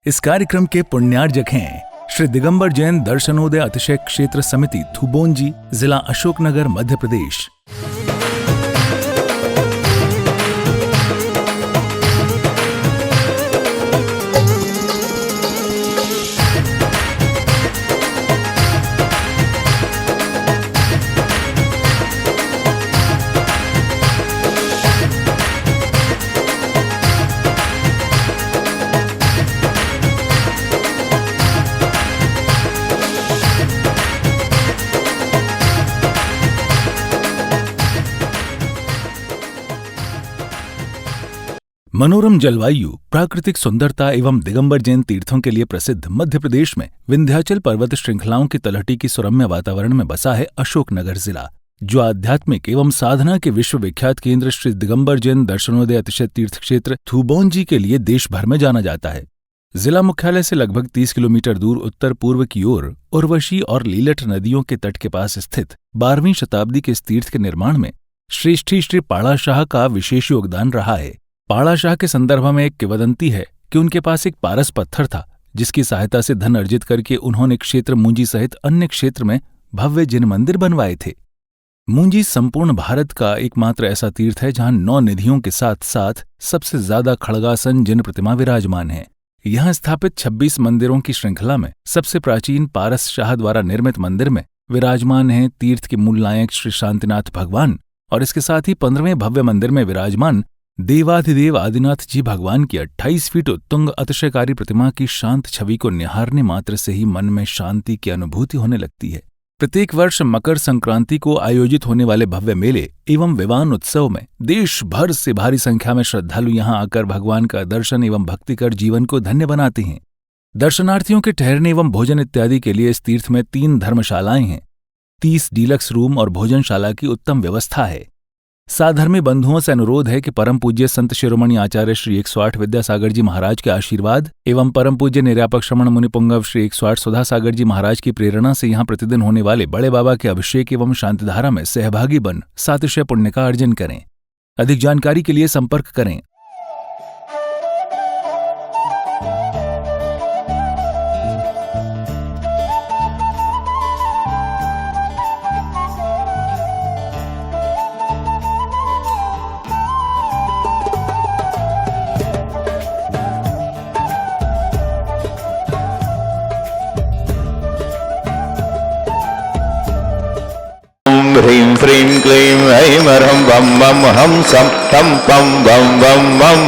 इस कार्यक्रम के पुण्यार्जक हैं श्री दिगंबर जैन दर्शनोदय अतिशय क्षेत्र समिति थुबोंजी, जिला अशोकनगर, मध्य प्रदेश। मनोरम जलवायु, प्राकृतिक सुंदरता एवं दिगंबर जैन तीर्थों के लिए प्रसिद्ध मध्य प्रदेश में विंध्याचल पर्वत श्रृंखलाओं की तलहटी की सुरम्य वातावरण में बसा है अशोकनगर जिला, जो आध्यात्मिक एवं साधना के विश्वविख्यात केंद्र श्री दिगंबर जैन दर्शनोदय अतिशय तीर्थ क्षेत्र थुबोंजी के लिए देश भर में जाना जाता है। जिला मुख्यालय से लगभग 30 किलोमीटर दूर उत्तर पूर्व की ओर उर्वशी और लीलठ नदियों के तट के पास स्थित 12वीं शताब्दी के इस तीर्थ के निर्माण में श्रेष्ठी श्री पाड़ा शाह का विशेष योगदान रहा है। पाड़ा शाह के संदर्भ में एक किंवदंती है कि उनके पास एक पारस पत्थर था, जिसकी सहायता से धन अर्जित करके उन्होंने क्षेत्र मुंजी सहित अन्य क्षेत्र में भव्य जिन मंदिर बनवाए थे। मुंजी संपूर्ण भारत का एकमात्र ऐसा तीर्थ है जहां 9 निधियों के साथ साथ सबसे ज्यादा खड़गासन जिन प्रतिमा विराजमान है। यहां स्थापित 26 मंदिरों की श्रृंखला में सबसे प्राचीन पारस शाह द्वारा निर्मित मंदिर में विराजमान है तीर्थ के मूल नायक श्री शांतिनाथ भगवान, और इसके साथ ही 15वें भव्य मंदिर में विराजमान देवाधिदेव आदिनाथ जी भगवान की 28 फीट उत्तुंग अतिशयकारी प्रतिमा की शांत छवि को निहारने मात्र से ही मन में शांति की अनुभूति होने लगती है। प्रत्येक वर्ष मकर संक्रांति को आयोजित होने वाले भव्य मेले एवं विवान उत्सव में देश भर से भारी संख्या में श्रद्धालु यहां आकर भगवान का दर्शन एवं भक्ति कर जीवन को धन्य बनाते हैं। दर्शनार्थियों के ठहरने एवं भोजन इत्यादि के लिए इस तीर्थ में 3 धर्मशालाएं हैं। 30 डीलक्स रूम और भोजनशाला की उत्तम व्यवस्था है। साधर्मी बंधुओं से अनुरोध है कि परम पूज्य संत शिरोमणि आचार्य श्री 108 विद्यासागर जी महाराज के आशीर्वाद एवं परम पूज्य निर्यापक श्रमण मुनि पुंगव श्री 108 सुधासागर जी महाराज की प्रेरणा से यहाँ प्रतिदिन होने वाले बड़े बाबा के अभिषेक एवं शांतिधारा में सहभागी बन सातिशय पुण्य का अर्जन करें। अधिक जानकारी के लिए संपर्क करें। ह्रीं श्रीं क्लीं ऐं हरं वं वं हम सं तं पं वं वं वं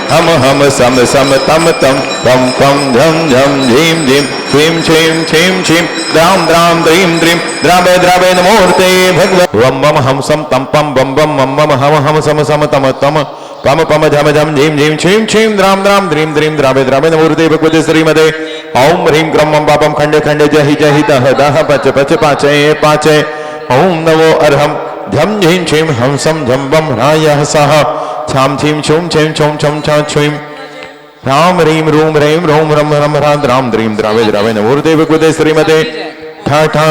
वं हम सम सम तम तं पं पं झं झं झीं झीं क्लीं छीं छीं छीं द्रां द्रां द्रीं द्रीं द्रावे द्रावे नमोर्ते भगवन् वं वं हम सं तं पं वं वं वं वं हम सम सम तम तम पम पम झम झम झीं झीं छीं छीं द्रां द्रां द्रीं द्रीं द्रावे द्रावे नमोर्ते भगवते श्रीमते ॐ ह्रीं क्रं वं पापं खण्डे खण्डे जहि जहि दह दह पच पच पाचय पाचय ॐ नमो अर्हं झं झीं छीं हम सं झं वं ह्रायः सः छां छीं छूं छीं छौं छं छं छुं ह्रां ह्रीं रूं ह्रीं रों ह्रं ह्रं ह्रां द्रां द्रीं द्रावे द्रावे नमोर्ते भगवते श्रीमते ठ ठ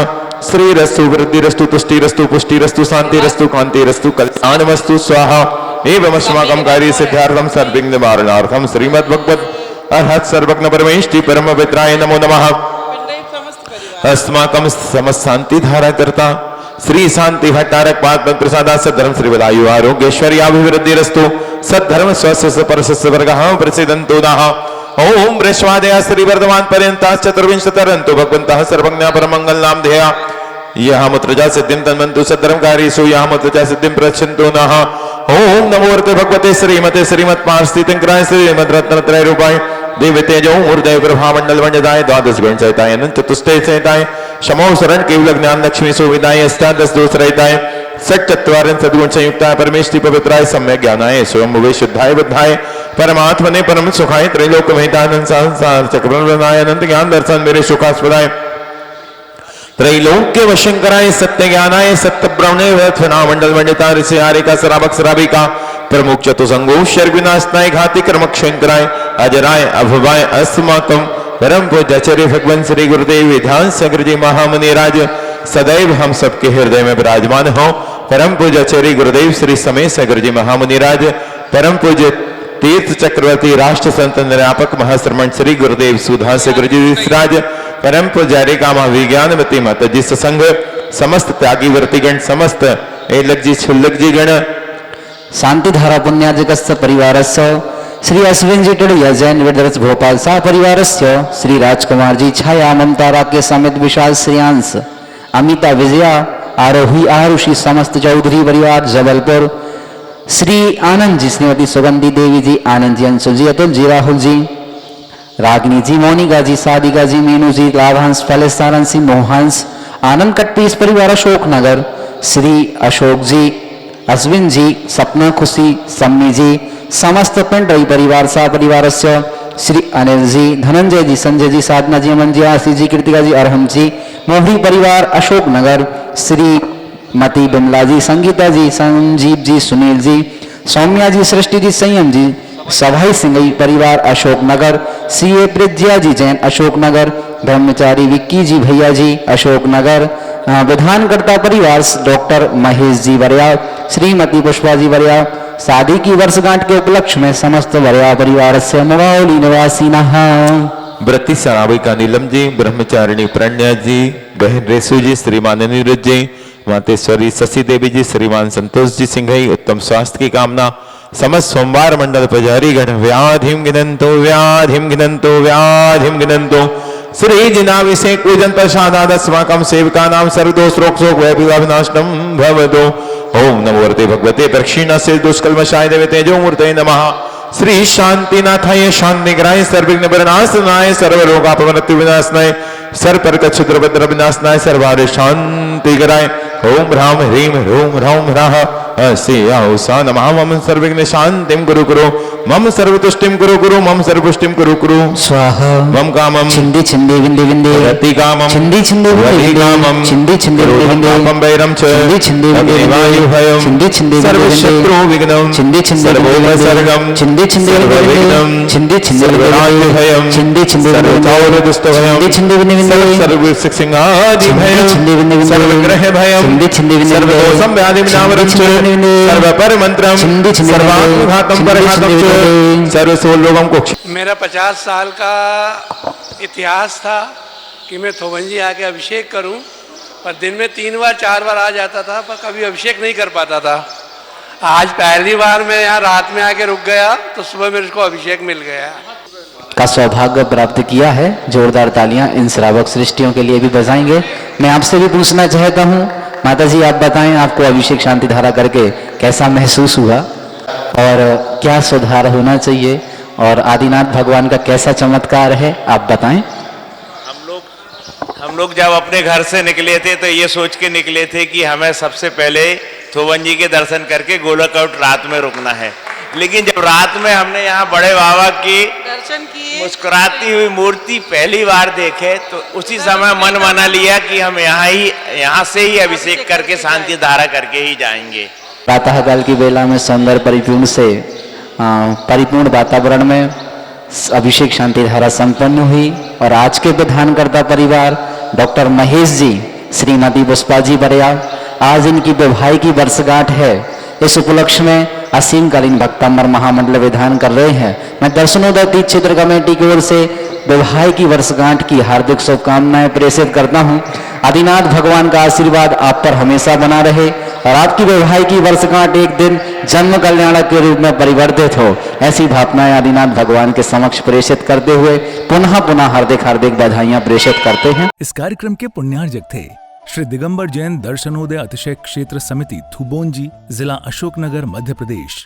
श्रीरस्तु वृद्धिरस्तु तुष्टिरस्तु पुष्टिरस्तु शान्तिरस्तु कान्तिरस्तु कल्याणमस्तु स्वाहा एवमस्माकं कार्ये सिद्ध्यार्थं सर्वविघ्न निवारणार्थं श्रीमद्भगवत् अर्हत् सर्वज्ञ परमेष्टि परम पवित्राय नमो नमः। अस्माकं समस्त शांति धारा करता श्री शांति भट्टारक पाद प्रसादा सद्धर्म श्री बदायु आरोग्यश्वर्याभिवृद्धिरस्तु सद्धर्म स्वस्थ परस्य वर्गः प्रसिद्धन्तु दाः ओम वृषवादया श्री वर्धमान पर्यन्ता चतुर्विंशतरन्तु भगवन्तः सर्वज्ञा परमंगल नाम ध्येया यह मुत्रजा सिद्धिं तन्वन्तु सद्धर्मकारीषु यह मुत्रजा सिद्धिं प्रयच्छन्तु नः। ओम नमो अर्थे भगवते श्रीमते श्रीमत्पार्थितिंकराय श्रीमद्रत्नत्रय रूपाय दिव्य तेजो ऊर्ध्व प्रभा मंडल वंडदाय द्वादश गुण सहिताय अनंत चतुष्टय सहिताय शमो शरण केवल ज्ञान लक्ष्मी सुविधाय अष्टादश दोष रहिताय सच्चत्वारिंश सद्गुण संयुक्ताय परमेष्टि पवित्राय सम्यक ज्ञानाय स्वयं भुवे शुद्धाय बुद्धाय परमात्मने परम सुखाय त्रैलोक महितानंद संसार चक्रवर्णाय अनंत ज्ञान दर्शन मेरे सुखास्पदाय त्रैलोक्य वशंकराय सत्य ज्ञानाय सत्य ब्रह्मणे वत्फना मंडल वंडिता ऋषि आरिका सराबक सराबिका प्रमुख चतुसंगो शर विनाशनाय घाति कर्मक्षंकराय अजराय अभवाय अस्माकं परम पूज्याचार्य भगवान श्री गुरुदेव विधान सागर जी महामुनिराज सदैव हम सबके हृदय में विराजमान हो। परम पूज्याचार्य गुरुदेव श्री समय सागर जी महामुनिराज परम पूज्य तीर्थ चक्रवर्ती राष्ट्र संत निर्यापक महाश्रमण श्री गुरुदेव सुधांशु गुरु जी विसराज परम पुजारी कामा विज्ञानवती माता जी सत्संग समस्त त्यागी वर्तिगण समस्त एलक जी छुल्लक जी गण शांतिधारा पुण्याजकस्य परिवारस्य श्री अश्विन जी टड़िया जैन विदर्श भोपाल सह परिवारस्य श्री राजकुमार जी छाया ममता राकेश समेत विशाल श्रेयांश अमिता विजया आरोही आरुषि समस्त चौधरी परिवार जबलपुर श्री आनंद जी श्रीमती सुगंधी देवी जी आनंद जी अंशु जी अतुल जी राहुल जी रागिनी जी मोनिका जी सादिका जी मीनू जी लाभांश फलेसारन सिंह मोहंस आनंद कटपीस परिवार अशोक नगर श्री अशोक जी अश्विन जी सपना खुशी सम्मी जी समस्त पिंडई परिवार सह परिवार श्री अनिल जी धनंजय जी संजय जी साधना जी अमन जी आशीष जी कृतिका जी अरहम जी मोहरी परिवार अशोक नगर श्री मती बिमला जी संगीता जी संजीव जी सुनील जी सौम्या जी सृष्टि जी संयम जी सभाई सिंगई परिवार अशोक नगर सीए प्रज्ञा जी जैन अशोक नगर ब्रह्मचारी विक्की जी भैया जी अशोक नगर विधानकर्ता परिवार डॉक्टर महेश जी बरिया श्रीमती पुष्पा जी बरिया शादी की वर्षगांठ के उपलक्ष्य में समस्त बरिया परिवार से मवाली निवासी नहा व्रति सराविका नीलम जी ब्रह्मचारिणी प्रणया जी बहन रेसु जी श्रीमान अनिरुद्ध जी मातेश्वरी शशि देवी जी श्रीमान संतोष जी सिंघई उत्तम स्वास्थ्य की कामना समस्त सोमवार मंडल पुजारी गण व्याधिम गिनंतो श्री जिनाभिषेक पूजन प्रसादाद अस्माकं सेवका नाम सर्वदोष रोग शोक वैभवाविनाशनम भवतो ओम नमो वरते भगवते प्रक्षिणासे दुष्कल्मषाय देवे तेजो मूर्तये नमः श्री शांतिनाथाय शांतिग्राय सर्वविघ्न विनाशनाय सर्वरोगापमृत्यु विनाशनाय सर्वपर्क क्षुद्रभद्र विनाशनाय सर्वारे शांतिग्राय ओम ह्राम ह्रीम ह्रूम ह्रौम ह्राः अस्य नमः मम सर्वविघ्न शांतिं कुरु कुरु मम सर्वतुष्टिं कुरु कुरु मम सर्वपुष्टिं कुरु कुरु स्वाहा मम कामं छिंदी छिंदी विंदी विंदी रति कामं छिंदी छिंदी वति कामं छिंदी छिंदी विंदी विंदी क्रोधं वैरं च छिंदी छिंदी विंदी विंदी अग्निवायुभयं छिंदी छिंदी विंदी विंदी सर्वशत्रु विघ्नं छिंदी छिंदी विंदी विंदी सर्वोपसर्गं छिंदी छिंदी विंदी सर्वविघ्नं विंदी छिंदी छिंदी विंदी सर्वराज्यभयं विंदी छिंदी छिंदी विंदी विंदी सर्वचारुदुष्टभयं छिंदी छिंदी विंदी विंदी सर्वसिंहादिभयं छिंदी विंदी विंदी सर्वग्रहभयं छिंदी छिंदी विंदी विंदी सर्वदोषं व्याधिविनावरं च सर्वपरमन्त्रं छिंदी छिंदी विंदी सर्वात्मघातं परघातं च सर्वसोलोकं को मेरा 50 साल का इतिहास था कि मैं थोबंजी आके अभिषेक करूं, पर दिन में 3 बार 4 बार आ जाता था, पर कभी अभिषेक नहीं कर पाता था। आज पहली बार मैं यहाँ रात में आके रुक गया तो सुबह मेरे को अभिषेक मिल गया का सौभाग्य प्राप्त किया है। जोरदार तालियां इन श्रावक सृष्टियों के लिए भी बजाएंगे। मैं आपसे भी पूछना चाहता हूँ, माता जी आप बताएं, आपको अभिषेक शांति धारा करके कैसा महसूस हुआ और क्या सुधार होना चाहिए और आदिनाथ भगवान का कैसा चमत्कार है, आप बताएं। हम लोग जब अपने घर से निकले थे तो ये सोच के निकले थे कि हमें सबसे पहले थोवन जी के दर्शन करके गोलकआउट रात में रुकना है। लेकिन जब रात में हमने यहाँ बड़े बाबा की दर्शन किए, मुस्कुराती हुई मूर्ति पहली बार देखे तो उसी समय मन बना लिया कि हम यहाँ से ही अभिषेक करके शांति धारा करके ही जाएंगे। प्रातःकाल की बेला में सौंदर्य परिपूर्ण से परिपूर्ण वातावरण में अभिषेक शांति धारा संपन्न हुई और आज के विधानकर्ता परिवार डॉक्टर महेश जी श्रीमती पुष्पा जी बरिया, आज इनकी वैवाहिक की वर्षगांठ है। इस उपलक्ष्य में असीमकालीन भक्तांबर महामंडल विधान कर रहे हैं। मैं दर्शनोदय तीर्थ क्षेत्र कमेटी की ओर से वैवाहिक की वर्षगांठ की हार्दिक शुभकामनाएं प्रेषित करता हूं। आदिनाथ भगवान का आशीर्वाद आप पर हमेशा बना रहे और आपकी वैवाहिक की वर्षगांठ एक दिन जन्म कल्याणक के रूप में परिवर्तित हो, ऐसी भावनाएं आदिनाथ भगवान के समक्ष प्रेषित करते हुए पुनः पुनः हार्दिक हार्दिक बधाइयां प्रेषित करते हैं। इस कार्यक्रम के पुण्यार्जक थे श्री दिगंबर जैन दर्शनोदय अतिशय क्षेत्र समिति थुबोंजी, जिला अशोकनगर, मध्य प्रदेश।